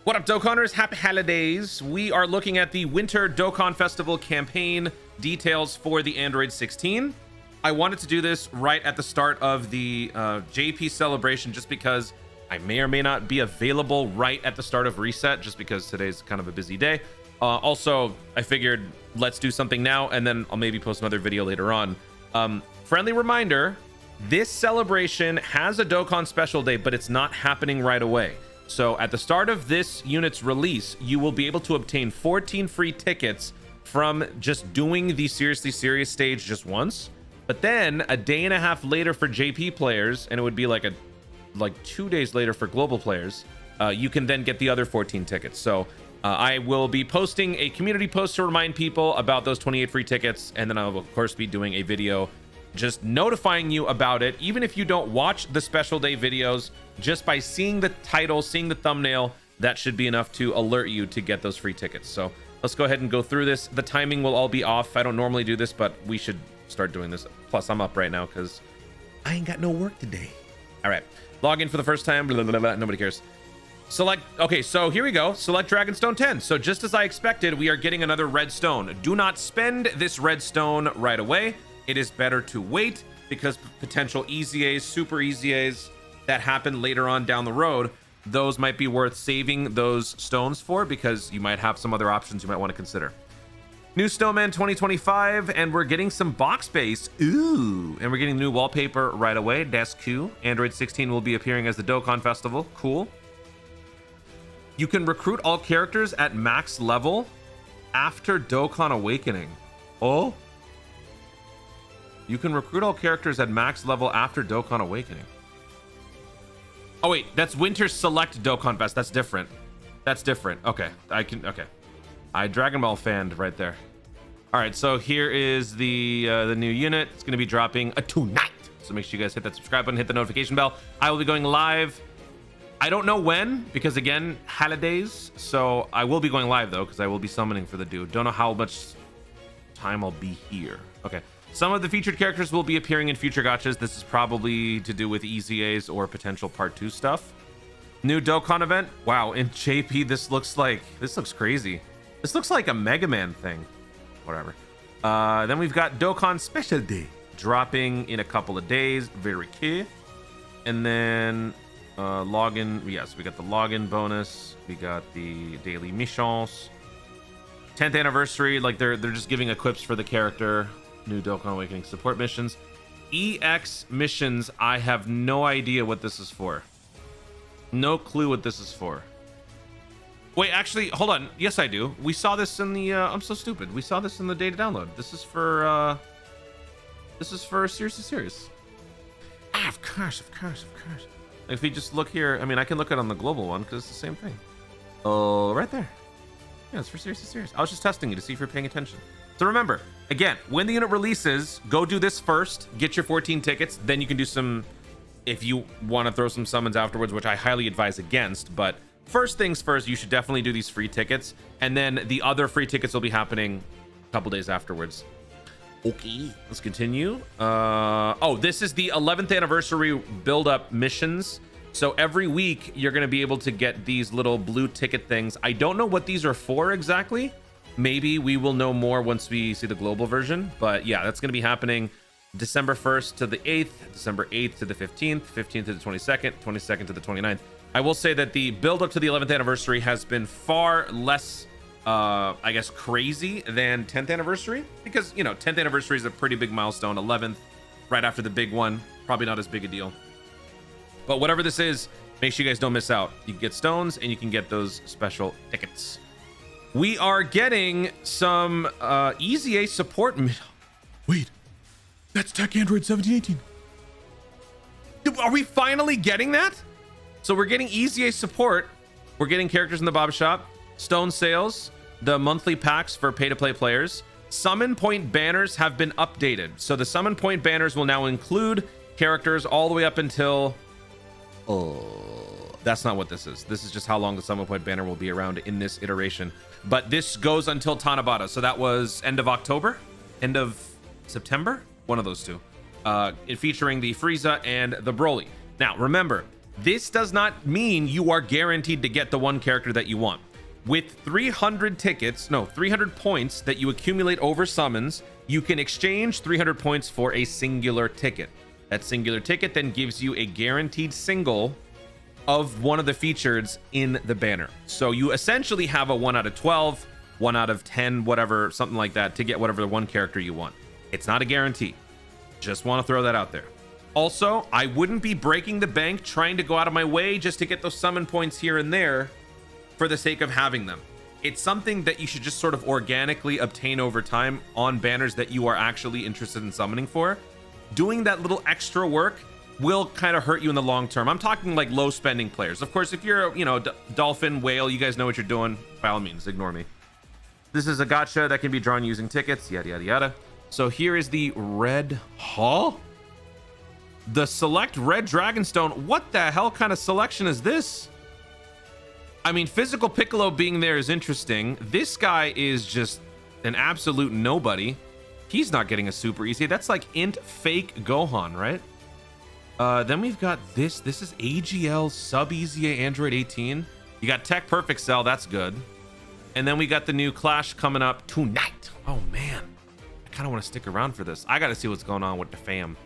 What up, Dokkanners? Happy holidays. We are looking at the Winter Dokkan Festival campaign details for the Android 16. I wanted to do this right at the start of the JP celebration just because I may or may not be available right at the start of reset, just because today's kind of a busy day. Also, I figured let's do something now and then I'll maybe post another video later on. Friendly reminder, this celebration has a Dokkan special day, but it's not happening right away. So at the start of this unit's release, you will be able to obtain 14 free tickets from just doing the Seriously Serious stage just once. But then a day and a half later for JP players, and it would be like 2 days later for global players, you can then get the other 14 tickets. So I will be posting a community post to remind people about those 28 free tickets, and then I will of course be doing a video just notifying you about it. Even if you don't watch the special day videos, just by seeing the title, seeing the thumbnail, that should be enough to alert you to get those free tickets. So let's go ahead and go through this. The timing will all be off. I don't normally do this, but we should start doing this. Plus I'm up right now because I ain't got no work today. All right, log in for the first time. Blah, blah, blah, blah. Nobody cares. Select. Okay, so here we go. Select Dragonstone 10. So just as I expected, we are getting another red stone. Do not spend this red stone right away. It is better to wait because potential EZAs, super EZAs that happen later on down the road, those might be worth saving those stones for, because you might have some other options you might want to consider. New Snowman 2025, and we're getting some box space. Ooh, and we're getting new wallpaper right away. That's cool. Android 16 will be appearing as the Dokkan Festival. Cool. You can recruit all characters at max level after Dokkan Awakening. Oh, you can recruit all characters at max level after Dokkan Awakening. Oh wait, that's Winter Select Dokkan Fest. That's different. That's different. Okay, okay. I Dragon Ball fanned right there. All right, so here is the new unit. It's gonna be dropping tonight. So make sure you guys hit that subscribe button, hit the notification bell. I will be going live. I don't know when, because again, holidays. So I will be going live though, because I will be summoning for the dude. Don't know how much time I'll be here. Okay. Some of the featured characters will be appearing in future gachas. This is probably to do with EZAs or potential part 2 stuff. New Dokkan event. Wow, in JP, this looks crazy. This looks like a Mega Man thing. Whatever. Then we've got Dokkan Special Day dropping in a couple of days. Very key. And then login. Yes, we got the login bonus. We got the daily missions. 10th anniversary. Like they're just giving equips for the character. New Dokkan Awakening support missions. EX missions, I have no idea what this is for. No clue what this is for. Wait, actually, hold on. Yes, I do. We saw this in the I'm so stupid. We saw this in the data download. This is for Seriously Serious. Ah, of course. If we just look here, I mean, I can look at it on the global one because it's the same thing. Oh, right there. Yeah, it's for Seriously Serious. I was just testing you to see if you're paying attention. So remember, again, when the unit releases, go do this first, get your 14 tickets, then you can do some, if you want to throw some summons afterwards, which I highly advise against. But first things first, you should definitely do these free tickets, and then the other free tickets will be happening a couple days afterwards. Okay, let's continue. Oh, this is the 11th anniversary build-up missions. So every week, you're going to be able to get these little blue ticket things. I don't know what these are for exactly. Maybe we will know more once we see the global version. But yeah, that's going to be happening December 1st to the 8th, December 8th to the 15th, 15th to the 22nd, 22nd to the 29th. I will say that the build up to the 11th anniversary has been far less, I guess, crazy than 10th anniversary. Because, you know, 10th anniversary is a pretty big milestone. 11th, right after the big one, probably not as big a deal. But whatever this is, make sure you guys don't miss out. You can get stones and you can get those special tickets. We are getting some EZA support. Wait, that's TEQ Android 1718. Are we finally getting that? So we're getting EZA support. We're getting characters in the Bob Shop, stone sales, the monthly packs for pay-to-play players. Summon point banners have been updated. So the summon point banners will now include characters all the way up until... Oh, that's not what this is. This is just how long the summon point banner will be around in this iteration. But this goes until Tanabata. So that was end of October, end of September, one of those two. Featuring the Frieza and the Broly. Now, remember, This does not mean you are guaranteed to get the one character that you want. With 300 points that you accumulate over summons, you can exchange 300 points for a singular ticket. That singular ticket then gives you a guaranteed single of one of the features in the banner. So you essentially have a 1 out of 12, 1 out of 10, whatever, something like that, to get whatever the one character you want. It's not a guarantee. Just want to throw that out there. Also, I wouldn't be breaking the bank trying to go out of my way just to get those summon points here and there for the sake of having them. It's something that you should just sort of organically obtain over time on banners that you are actually interested in summoning for. Doing that little extra work will kind of hurt you in the long term. I'm talking like low spending players. Of course, if you're, you know, dolphin, whale, you guys know what you're doing. By all means, ignore me. This is a gacha that can be drawn using tickets, yada, yada, yada. So here is the red hall. The select red dragonstone. What the hell kind of selection is this? I mean, physical Piccolo being there is interesting. This guy is just an absolute nobody. He's not getting a super easy. That's like int fake Gohan, right? Then we've got this. This is AGL sub EZA Android 18. You got Tech Perfect Cell. That's good. And then we got the new Clash coming up tonight. Oh, man. I kind of want to stick around for this. I got to see what's going on with the fam.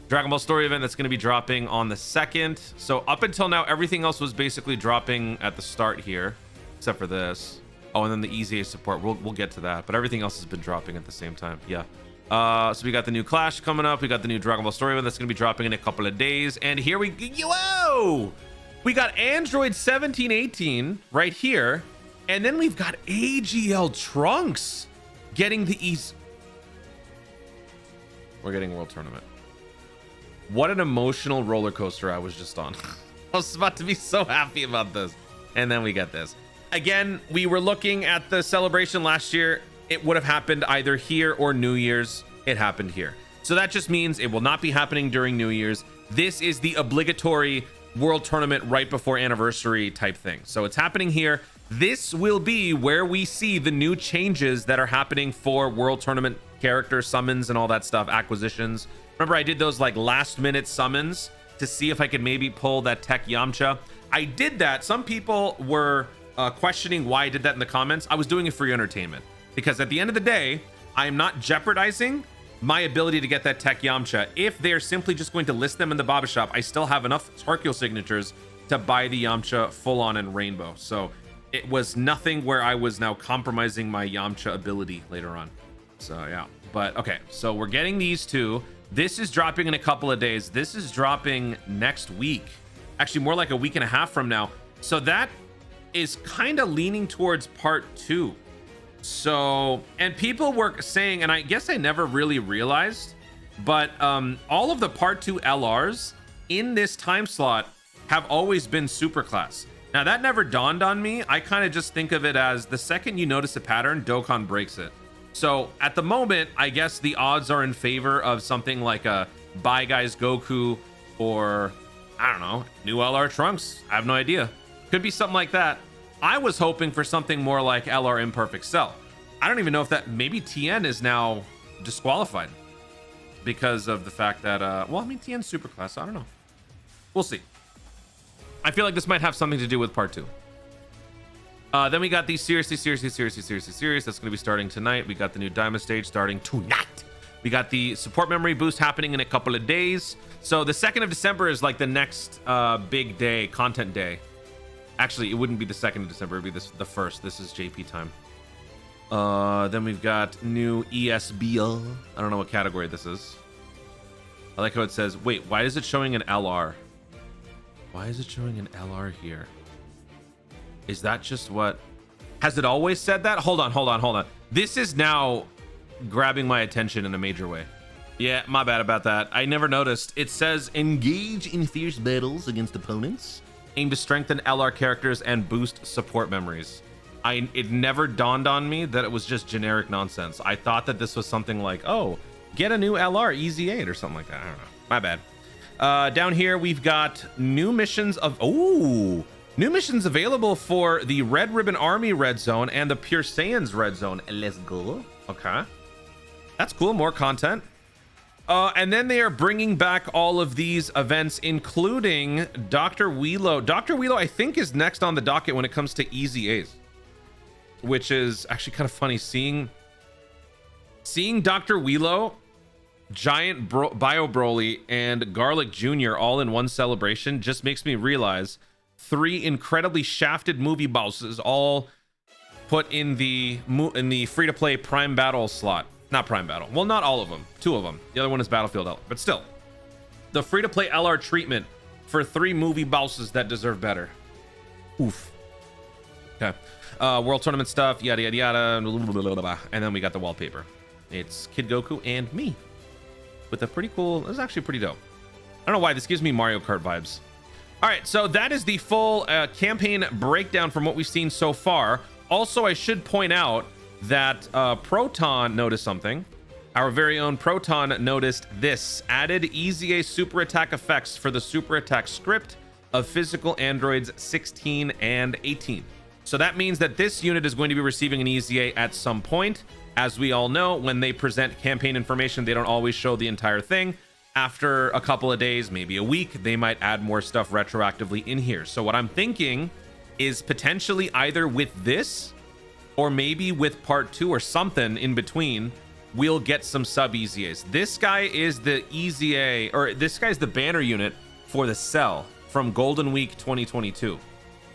Dragon Ball Story event that's going to be dropping on the 2nd. So up until now, everything else was basically dropping at the start here, except for this. Oh, and then the EZA support. We'll get to that. But everything else has been dropping at the same time. Yeah. So we got the new Clash coming up. We got the new Dragon Ball Story event that's going to be dropping in a couple of days. And here we go. Whoa! We got Android 1718 right here. And then we've got AGL Trunks getting the EZA. We're getting World Tournament. What an emotional roller coaster I was just on. I was about to be so happy about this. And then we get this. Again, we were looking at the celebration last year. It would have happened either here or New Year's. It happened here. So that just means it will not be happening during New Year's. This is the obligatory World Tournament right before anniversary type thing. So it's happening here. This will be where we see the new changes that are happening for World Tournament character summons and all that stuff, acquisitions. Remember, I did those like last minute summons to see if I could maybe pull that TEQ Yamcha. I did that. Some people were questioning why I did that in the comments. I was doing it for your entertainment because at the end of the day, I am not jeopardizing my ability to get that TEQ Yamcha. If they're simply just going to list them in the Baba shop, I still have enough Hercule signatures to buy the Yamcha full on in rainbow. So it was nothing where I was now compromising my Yamcha ability later on. So yeah, but okay. So we're getting these two. This is dropping in a couple of days. This is dropping next week. Actually, more like a week and a half from now. So that is kind of leaning towards part 2. So, and people were saying, and I guess I never really realized, but all of the part 2 LRs in this time slot have always been super class. Now that never dawned on me. I kind of just think of it as the second you notice a pattern, Dokkan breaks it. So at the moment, I guess the odds are in favor of something like a Bye Guys Goku or, I don't know, new LR Trunks. I have no idea. Could be something like that. I was hoping for something more like LR Imperfect Cell. I don't even know if that, maybe TN is now disqualified because of the fact that, well, I mean, TN's super class. So I don't know. We'll see. I feel like this might have something to do with part 2. Then we got the seriously. That's going to be starting tonight. We got the new Diamond Stage starting tonight. We got the support memory boost happening in a couple of days. So the 2nd of December is like the next big day, content day. Actually, it wouldn't be the 2nd of December. It would be the 1st. This is JP time. Then we've got new ESBL. I don't know what category this is. I like how it says, wait, why is it showing an LR? Why is it showing an LR here? Is that just what? Has it always said that? Hold on. This is now grabbing my attention in a major way. Yeah, my bad about that. I never noticed. It says engage in fierce battles against opponents. Aim to strengthen LR characters and boost support memories. It never dawned on me that it was just generic nonsense. I thought that this was something like, oh, get a new LR EZ8 or something like that. I don't know. My bad. Down here, we've got new missions of... Ooh! New missions available for the Red Ribbon Army Red Zone and the Pure Saiyans Red Zone. Let's go. Okay. That's cool. More content. And then they are bringing back all of these events, including Dr. Wheelo. Dr. Wheelo, I think, is next on the docket when it comes to EZAs, which is actually kind of funny. Seeing Dr. Wheelo, Giant Bio Broly, and Garlic Jr. all in one celebration just makes me realize 3 incredibly shafted movie bosses all put in the free-to-play Prime Battle slot. Not Prime Battle. Well, not all of them. 2 of them. The other one is Battlefield LR. But still, the free-to-play LR treatment for 3 movie bosses that deserve better. Oof. Okay. World Tournament stuff, yada, yada, yada. Blah, blah, blah. And then we got the wallpaper. It's Kid Goku and me. With a pretty cool... This is actually pretty dope. I don't know why. This gives me Mario Kart vibes. All right. So that is the full campaign breakdown from what we've seen so far. Also, I should point out that Proton noticed something. Our very own Proton noticed this: added EZA super attack effects for the super attack script of physical androids 16 and 18. So that means that this unit is going to be receiving an EZA at some point. As we all know, when they present campaign information, they don't always show the entire thing. After a couple of days, maybe a week, they might add more stuff retroactively in here. So what I'm thinking is potentially either with this or maybe with part 2 or something in between, we'll get some sub EZAs. This guy is the EZA, or this guy's the banner unit for the Cell from Golden Week 2022.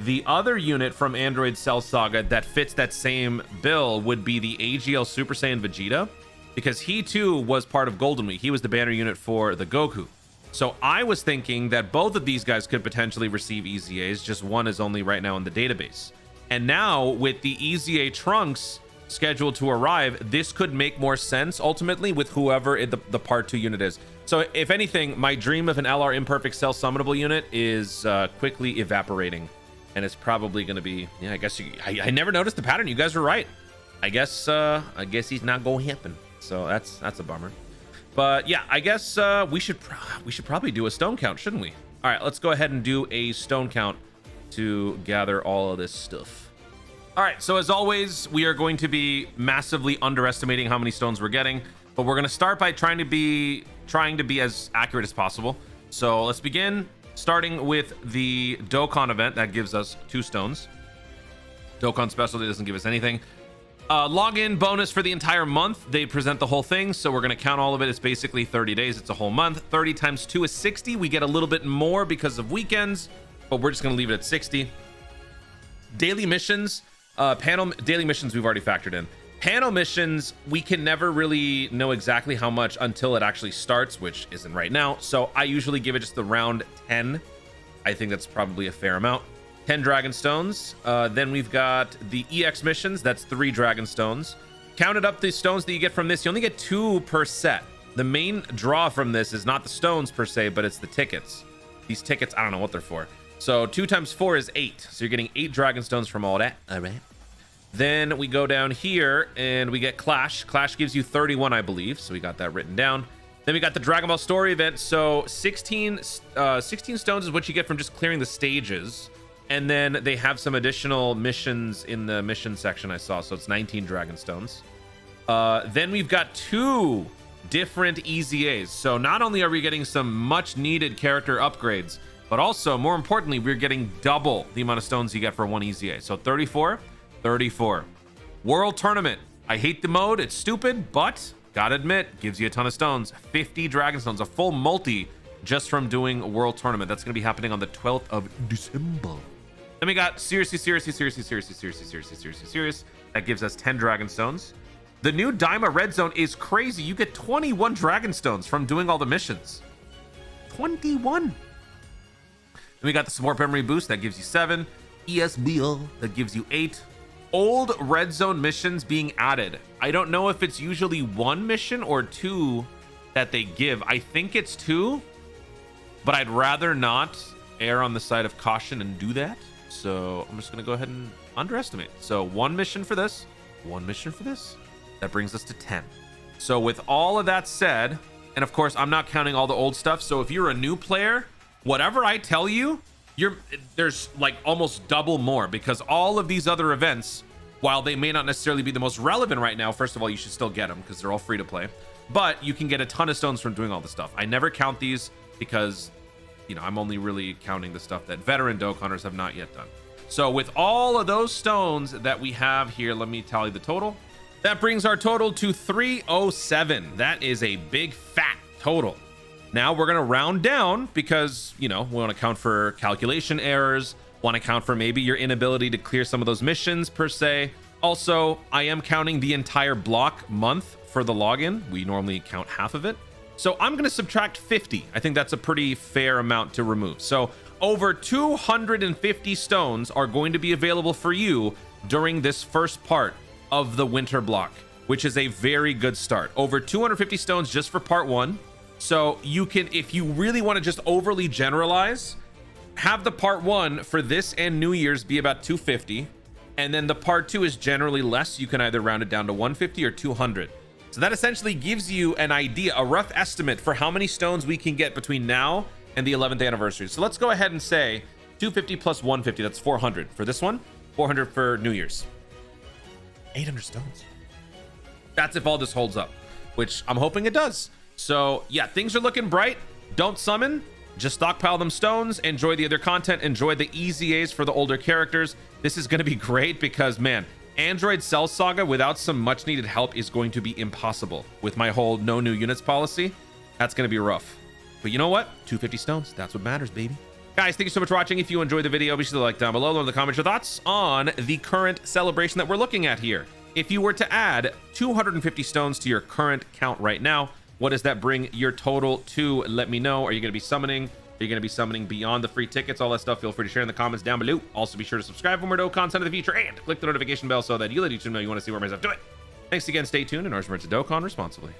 The other unit from Android Cell Saga that fits that same bill would be the AGL Super Saiyan Vegeta, because he too was part of Golden Week. He was the banner unit for the Goku. So I was thinking that both of these guys could potentially receive EZAs, just one is only right now in the database. And now with the EZA Trunks scheduled to arrive, this could make more sense ultimately with whoever the part 2 unit is. So if anything, my dream of an LR imperfect cell summonable unit is quickly evaporating, and it's probably going to be, yeah, I guess I never noticed the pattern. You guys were right. I guess he's not going to happen. So that's a bummer. But yeah, I guess we should probably do a stone count, shouldn't we? All right, let's go ahead and do a stone count to gather all of this stuff. All right, so as always, we are going to be massively underestimating how many stones we're getting, but we're going to start by trying to be as accurate as possible. So let's begin starting with the Dokkan event that gives us 2 stones. Dokkan specialty doesn't give us anything. Login bonus for the entire month. They present the whole thing, so we're going to count all of it. It's basically 30 days. It's a whole month. 30 times 2 is 60. We get a little bit more because of weekends, but we're just going to leave it at 60. Daily missions, daily missions we've already factored in. Panel missions, we can never really know exactly how much until it actually starts, which isn't right now. So I usually give it just the round 10. I think that's probably a fair amount. 10 dragon stones. Then we've got the EX missions. That's 3 dragon stones. Counted up the stones that you get from this, you only get 2 per set. The main draw from this is not the stones per se, but it's the tickets. These tickets, I don't know what they're for. So 2 times 4 is 8. So you're getting 8 dragon stones from all that. All right. Then we go down here and we get Clash. Clash gives you 31, I believe. So we got that written down. Then we got the Dragon Ball Story event. So 16 stones is what you get from just clearing the stages. And then they have some additional missions in the mission section I saw. So it's 19 dragon stones. Then we've got 2 different EZAs. So not only are we getting some much needed character upgrades, but also more importantly, we're getting double the amount of stones you get for 1 EZA. So 34, 34. World Tournament. I hate the mode. It's stupid, but gotta admit, gives you a ton of stones. 50 dragon stones, a full multi just from doing World Tournament. That's going to be happening on the 12th of December. Then we got seriously. That gives us 10 dragon stones. The new Daima Red Zone is crazy. You get 21 dragon stones from doing all the missions. 21. Then we got the support memory boost. That gives you 7. ESBL. That gives you 8. Old Red Zone missions being added. I don't know if it's usually 1 mission or 2 that they give. I think it's 2, but I'd rather not err on the side of caution and do that. So I'm just going to go ahead and underestimate. So 1 mission for this, 1 mission for this. That brings us to 10. So with all of that said, and of course, I'm not counting all the old stuff. So if you're a new player, whatever I tell you, there's like almost double more, because all of these other events, while they may not necessarily be the most relevant right now, first of all, you should still get them because they're all free to play. but you can get a ton of stones from doing all the stuff. I never count these because, you know, I'm only really counting the stuff that veteran Dokkanners have not yet done. So with all of those stones that we have here, let me tally the total. That brings our total to 307. That is a big fat total. Now we're going to round down because, you know, we want to count for calculation errors, want to count for maybe your inability to clear some of those missions per se. Also, I am counting the entire block month for the login. We normally count half of it. So I'm going to subtract 50. I think that's a pretty fair amount to remove. So over 250 stones are going to be available for you during this first part of the winter block, which is a very good start. Over 250 stones just for part 1. So you can, if you really want to just overly generalize, have the part 1 for this and New Year's be about 250. And then the part 2 is generally less. You can either round it down to 150 or 200. So that essentially gives you an idea, a rough estimate for how many stones we can get between now and the 11th anniversary. So let's go ahead and say 250 plus 150. That's 400 for this one, 400 for New Year's. 800 stones. That's if all this holds up, which I'm hoping it does. So yeah, things are looking bright. Don't summon, just stockpile them stones, enjoy the other content, enjoy the EZAs for the older characters. This is going to be great because, man, Android Cell Saga without some much needed help is going to be impossible. With my whole no new units policy, that's going to be rough. But you know what? 250 stones, that's what matters, baby. Guys, thank you so much for watching. If you enjoyed the video, be sure to like down below, leave in the comments your thoughts on the current celebration that we're looking at here. If you were to add 250 stones to your current count right now, what does that bring your total to? Let me know. Are you going to be summoning? Are you going to be summoning beyond the free tickets? All that stuff, feel free to share in the comments down below. Also, be sure to subscribe for more dope content in the future and click the notification bell so that you let YouTube know you want to see more myself do it. Thanks again. Stay tuned and remember to Dokkan responsibly.